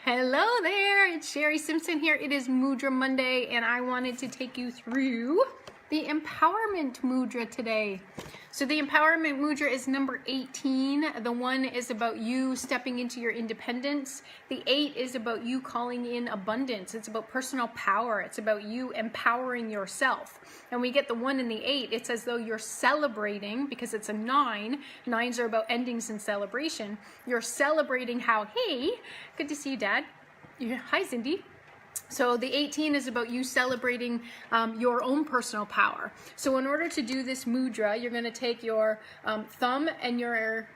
Hello there, it's Sherri Simpson here. It is Mudra Monday and I wanted to take you through the Empowerment Mudra today. So the Empowerment Mudra is number 18. The 1 is about you stepping into your independence. The 8 is about you calling in abundance. It's about personal power. It's about you empowering yourself. And we get the 1 and the 8. It's as though you're celebrating, because it's a 9. 9s are about endings and celebration. You're celebrating how, hey, good to see you, Dad. Hi, Cindy. So the 18 is about you celebrating your own personal power. So in order to do this mudra, you're going to take your thumb and your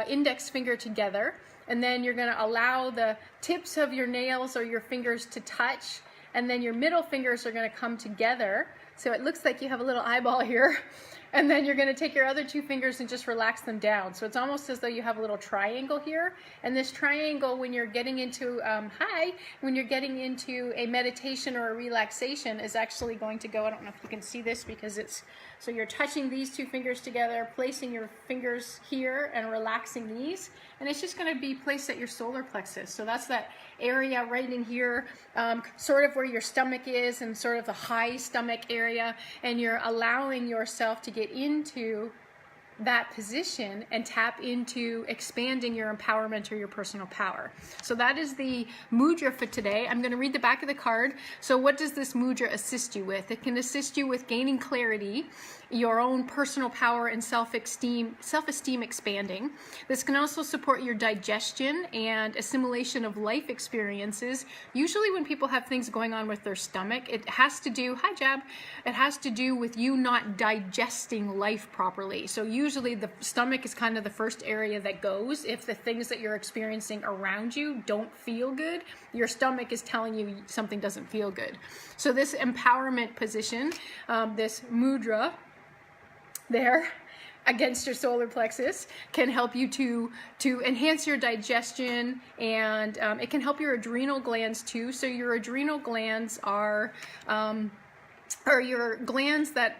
index finger together, and then you're going to allow the tips of your nails or your fingers to touch, and then your middle fingers are going to come together. So it looks like you have a little eyeball here. And then you're going to take your other 2 fingers and just relax them down. So it's almost as though you have a little triangle here. And this triangle, when you're getting into, when you're getting into a meditation or a relaxation, is actually going to go, I don't know if you can see this because it's, so you're touching these 2 fingers together, placing your fingers here and relaxing these. And it's just going to be placed at your solar plexus. So that's that area right in here, sort of where your stomach is and sort of the high stomach area. And you're allowing yourself to get into that position and tap into expanding your empowerment or your personal power. So that is the mudra for today. I'm going to read the back of the card. So what does this mudra assist you with? It can assist you with gaining clarity, your own personal power and self-esteem expanding. This can also support your digestion and assimilation of life experiences. Usually when people have things going on with their stomach, it has to do, hi Jab, it has to do with you not digesting life properly. So usually the stomach is kind of the first area that goes. If the things that you're experiencing around you don't feel good, your stomach is telling you something doesn't feel good. So this empowerment position, this mudra there against your solar plexus, can help you to enhance your digestion, and it can help your adrenal glands too. So your adrenal glands are your glands that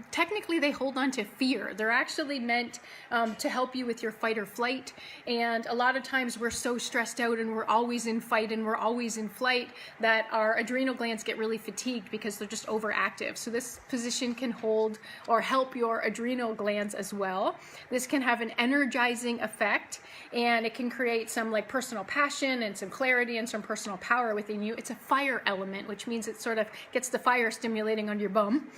technically they hold on to fear. They're actually meant to help you with your fight or flight. And a lot of times we're so stressed out and we're always in fight and we're always in flight that our adrenal glands get really fatigued because they're just overactive. So this position can hold or help your adrenal glands as well. This can have an energizing effect, and it can create some like personal passion and some clarity and some personal power within you. It's a fire element, which means it sort of gets the fire stimulating on your bum.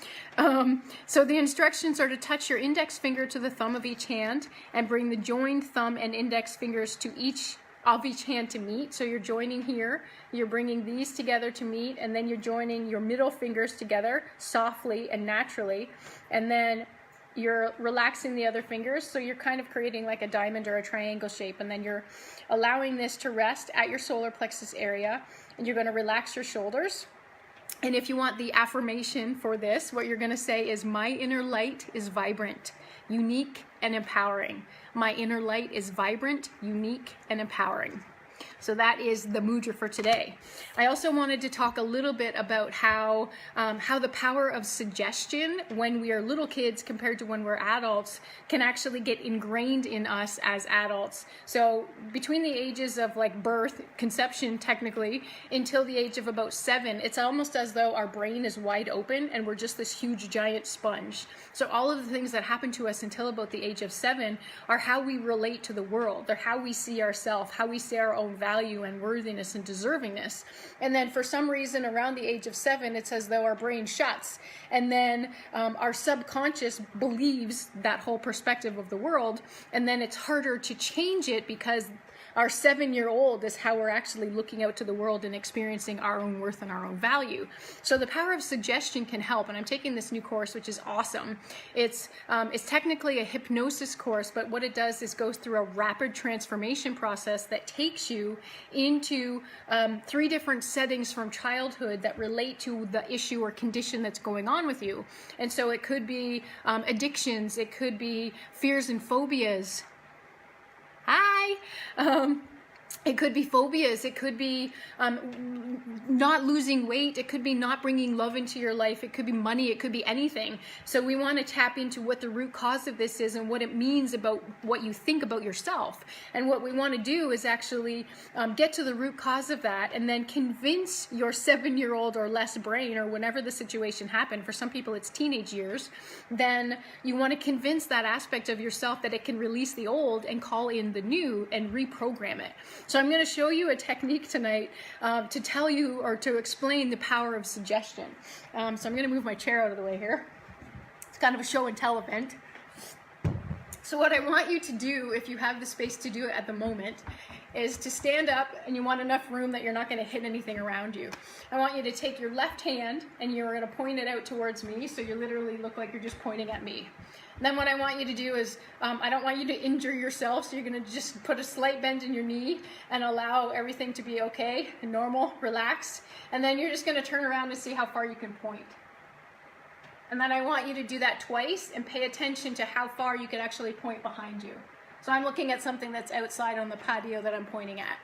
So the instructions are to touch your index finger to the thumb of each hand and bring the joined thumb and index fingers to each hand to meet. So you're joining here, you're bringing these together to meet, and then you're joining your middle fingers together softly and naturally, and then you're relaxing the other fingers. So you're kind of creating like a diamond or a triangle shape, and then you're allowing this to rest at your solar plexus area, and you're going to relax your shoulders. And if you want the affirmation for this, what you're going to say is, my inner light is vibrant, unique, and empowering. My inner light is vibrant, unique, and empowering. So that is the mudra for today. I also wanted to talk a little bit about how the power of suggestion when we are little kids compared to when we're adults can actually get ingrained in us as adults. So between the ages of like birth, conception technically, until the age of about 7, it's almost as though our brain is wide open and we're just this huge giant sponge. So all of the things that happen to us until about the age of 7 are how we relate to the world. They're how we see ourselves, how we see our own value and worthiness and deservingness. And then for some reason around the age of 7, it's as though our brain shuts, and then our subconscious believes that whole perspective of the world, and then it's harder to change it because our 7-year-old is how we're actually looking out to the world and experiencing our own worth and our own value. So the power of suggestion can help, and I'm taking this new course, which is awesome. It's technically a hypnosis course, but what it does is goes through a rapid transformation process that takes you into 3 different settings from childhood that relate to the issue or condition that's going on with you. And so it could be addictions, it could be fears and phobias. Hi! It could be phobias. It could be not losing weight. It could be not bringing love into your life. It could be money. It could be anything. So we want to tap into what the root cause of this is and what it means about what you think about yourself. And what we want to do is actually get to the root cause of that and then convince your 7-year-old or less brain, or whenever the situation happened, for some people it's teenage years, then you want to convince that aspect of yourself that it can release the old and call in the new and reprogram it. So I'm going to show you a technique tonight to tell you or to explain the power of suggestion. So I'm going to move my chair out of the way here. It's kind of a show and tell event. So what I want you to do, if you have the space to do it at the moment, is to stand up, and you want enough room that you're not going to hit anything around you. I want you to take your left hand and you're going to point it out towards me, so you literally look like you're just pointing at me. Then what I want you to do is, I don't want you to injure yourself, so you're going to just put a slight bend in your knee and allow everything to be okay, normal, relaxed. And then you're just going to turn around and see how far you can point. And then I want you to do that twice and pay attention to how far you can actually point behind you. So I'm looking at something that's outside on the patio that I'm pointing at.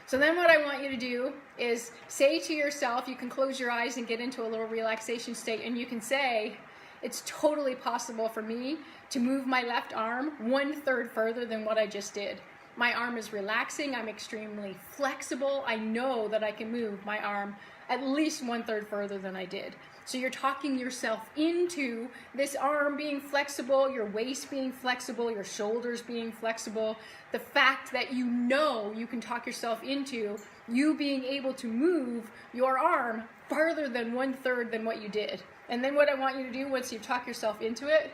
So then what I want you to do is say to yourself, you can close your eyes and get into a little relaxation state, and you can say, it's totally possible for me to move my left arm 1/3 further than what I just did. My arm is relaxing, I'm extremely flexible, I know that I can move my arm at least 1/3 further than I did. So you're talking yourself into this arm being flexible, your waist being flexible, your shoulders being flexible. The fact that you know you can talk yourself into you being able to move your arm farther than 1/3 than what you did. And then what I want you to do once you talk yourself into it,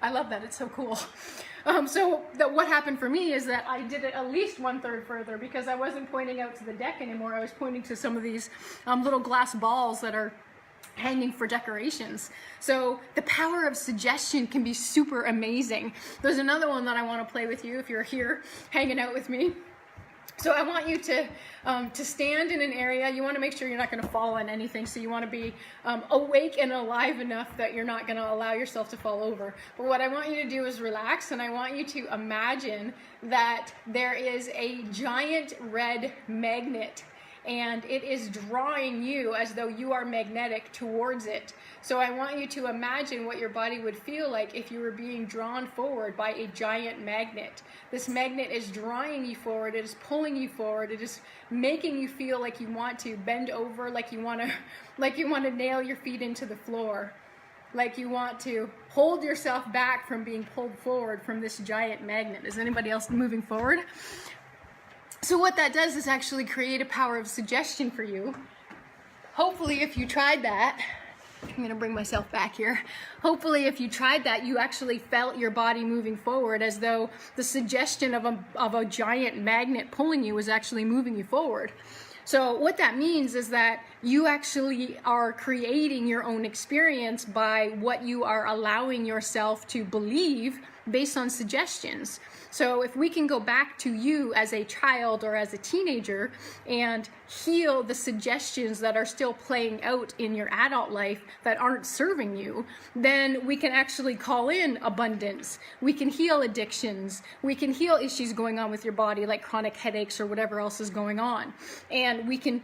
I love that, it's so cool. What happened for me is that I did it at least 1/3 further, because I wasn't pointing out to the deck anymore. I was pointing to some of these little glass balls that are hanging for decorations. So the power of suggestion can be super amazing. There's another one that I want to play with you if you're here hanging out with me. So I want you to stand in an area. You want to make sure you're not going to fall on anything. So you want to be awake and alive enough that you're not going to allow yourself to fall over. But what I want you to do is relax, and I want you to imagine that there is a giant red magnet, and it is drawing you as though you are magnetic towards it. So I want you to imagine what your body would feel like if you were being drawn forward by a giant magnet. This magnet is drawing you forward, it is pulling you forward, it is making you feel like you want to bend over, like you want to nail your feet into the floor, like you want to hold yourself back from being pulled forward from this giant magnet. Is anybody else moving forward? So what that does is actually create a power of suggestion for you. Hopefully, if you tried that, I'm going to bring myself back here. Hopefully, if you tried that, you actually felt your body moving forward, as though the suggestion of a giant magnet pulling you was actually moving you forward. So what that means is that you actually are creating your own experience by what you are allowing yourself to believe based on suggestions. So if we can go back to you as a child or as a teenager and heal the suggestions that are still playing out in your adult life that aren't serving you, then we can actually call in abundance. We can heal addictions. We can heal issues going on with your body, like chronic headaches or whatever else is going on. And we can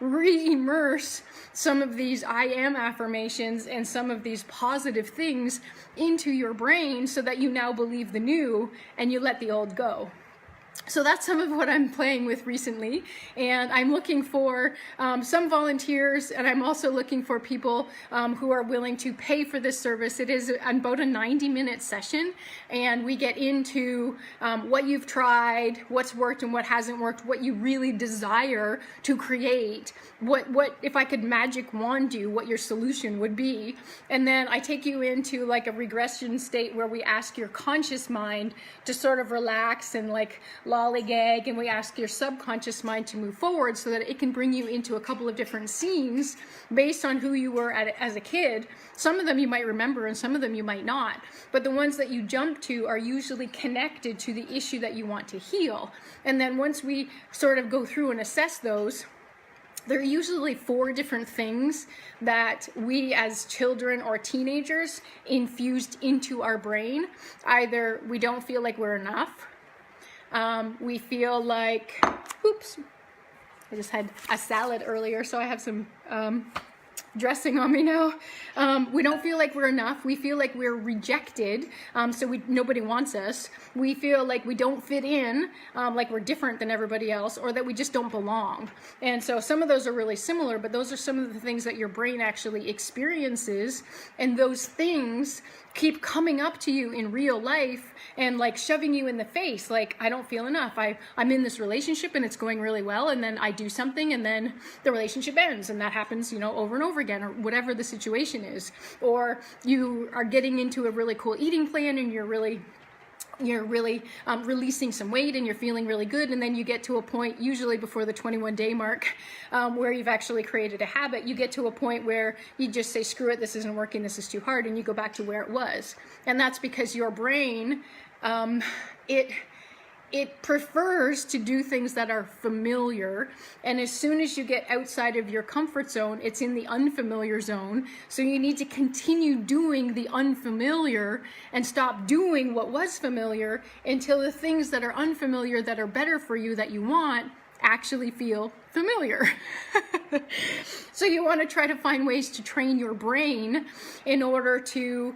re-immerse some of these I am affirmations and some of these positive things into your brain, so that you now believe the new and you let the old go. So that's some of what I'm playing with recently, and I'm looking for some volunteers, and I'm also looking for people who are willing to pay for this service. It is about a 90-minute session, and we get into what you've tried, what's worked and what hasn't worked, what you really desire to create, what if I could magic wand you, what your solution would be. And then I take you into like a regression state where we ask your conscious mind to sort of relax and like lollygag, and we ask your subconscious mind to move forward so that it can bring you into a couple of different scenes based on who you were as a kid. Some of them you might remember and some of them you might not, but the ones that you jump to are usually connected to the issue that you want to heal. And then once we sort of go through and assess those, there are usually 4 different things that we as children or teenagers infused into our brain. Either we don't feel like we're enough, we feel like, oops, I just had a salad earlier, so I have some dressing on me now. We don't feel like we're enough. We feel like we're rejected, so nobody wants us. We feel like we don't fit in, like we're different than everybody else, or that we just don't belong. And so some of those are really similar, but those are some of the things that your brain actually experiences, and those things keep coming up to you in real life and like shoving you in the face, like, I don't feel enough. I'm in this relationship and it's going really well, and then I do something and then the relationship ends, and that happens, you know, over and over again, or whatever the situation is. Or you are getting into a really cool eating plan and you're really releasing some weight and you're feeling really good, and then you get to a point, usually before the 21-day mark, where you've actually created a habit. You get to a point where you just say, screw it, this isn't working, this is too hard, and you go back to where it was. And that's because your brain, it prefers to do things that are familiar, and as soon as you get outside of your comfort zone, it's in the unfamiliar zone. So you need to continue doing the unfamiliar and stop doing what was familiar until the things that are unfamiliar, that are better for you, that you want, actually feel familiar. So you want to try to find ways to train your brain in order to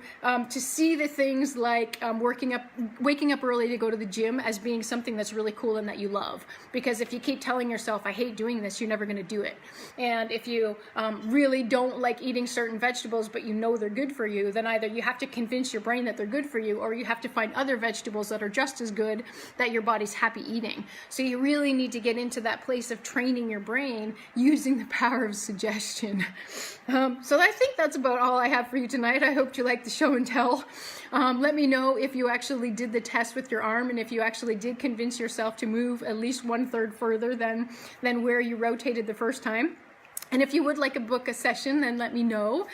see the things like waking up early to go to the gym as being something that's really cool and that you love. Because if you keep telling yourself, I hate doing this, you're never going to do it. And if you really don't like eating certain vegetables, but you know they're good for you, then either you have to convince your brain that they're good for you, or you have to find other vegetables that are just as good that your body's happy eating. So you really need to get into that place of training your brain using the power of suggestion. So I think that's about all I have for you tonight. I hope you liked the show and tell. Let me know if you actually did the test with your arm, and if you actually did convince yourself to move at least 1/3 further than where you rotated the first time. And if you would like to book a session, then let me know.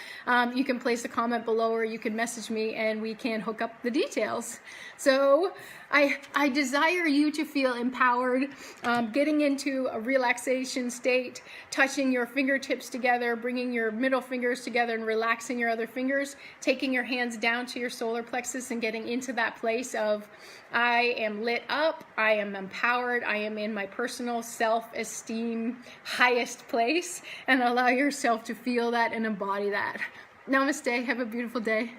You can place a comment below, or you can message me and we can hook up the details. So I desire you to feel empowered, getting into a relaxation state, touching your fingertips together, bringing your middle fingers together and relaxing your other fingers, taking your hands down to your solar plexus and getting into that place of, I am lit up, I am empowered, I am in my personal self-esteem highest place, and allow yourself to feel that and embody that. Namaste, have a beautiful day.